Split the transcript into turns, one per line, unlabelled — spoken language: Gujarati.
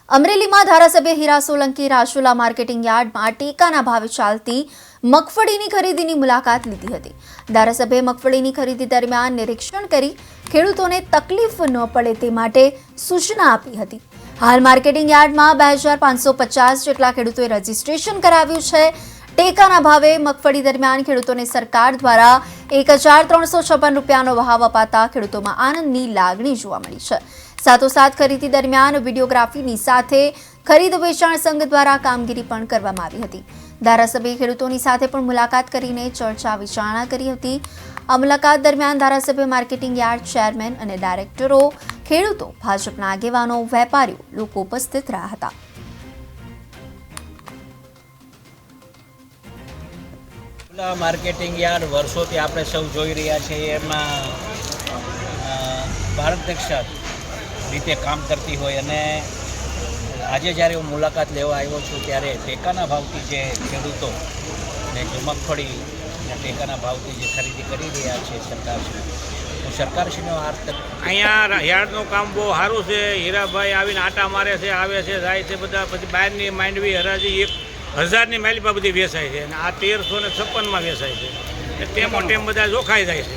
અમરેલીમાં ધારાસભ્ય હીરા સોલંકી રાજુલા માર્કેટિંગ યાર્ડમાં ટેકાના ભાવે ચાલતી મગફળીની ખરીદીની મુલાકાત લીધી હતી। ધારાસભ્યએ મગફળીની ખરીદી દરમિયાન નિરીક્ષણ કરી ખેડૂતોને તકલીફ ન પડે તે માટે સૂચના આપી હતી। હાલ માર્કેટિંગ યાર્ડમાં 2550 જેટલા ખેડૂતોએ રજીસ્ટ્રેશન કરાવ્યું છે। ટેકાના ભાવે મગફળી દરમિયાન ખેડૂતોને સરકાર દ્વારા 1356 રૂપિયાનો ભાવ અપાતા ખેડૂતોમાં આનંદની લાગણી જોવા મળી છે। સાથોસાથ ખરીદી દરમિયાન વિડીયોગ્રાફીની સાથે ખરીદ વેચાણ સંઘ દ્વારા કામગીરી પણ કરવામાં આવી હતી। ધારાસભ્યએ ખેડૂતોની સાથે પણ મુલાકાત કરીને ચર્ચા વિચારણા કરી હતી। આ મુલાકાત દરમિયાન ધારાસભ્ય માર્કેટિંગ યાર્ડ ચેરમેન અને ડાયરેક્ટરો, ખેડૂતો, ભાજપના આગેવાનો, વેપારીઓ લોકો ઉપસ્થિત રહ્યા હતા।
માર્કેટિંગ યાર્ડ વર્ષોથી આપણે સૌ જોઈ રહ્યા છીએ, એમાં ભારતદેશ રીતે કામ કરતી હોય અને આજે જ્યારે હું મુલાકાત લેવા આવ્યો છું ત્યારે ટેકાના ભાવથી જે ખેડૂતો ને જે મગફળી ટેકાના ભાવથી જે ખરીદી કરી રહ્યા છે સરકારશ્રીનો
અહીંયા યાર્ડનું કામ બહુ સારું છે। હીરાભાઈ આવીને આટા મારે છે, આવે છે, જાય છે, બધા પછી બહારની માંડવી હરાજી 1000ની માઇલમાં બધી વેચાય છે અને આ 1356માં વેચાય છે। તેમાં ટેમ બધા જોખાઈ જાય છે।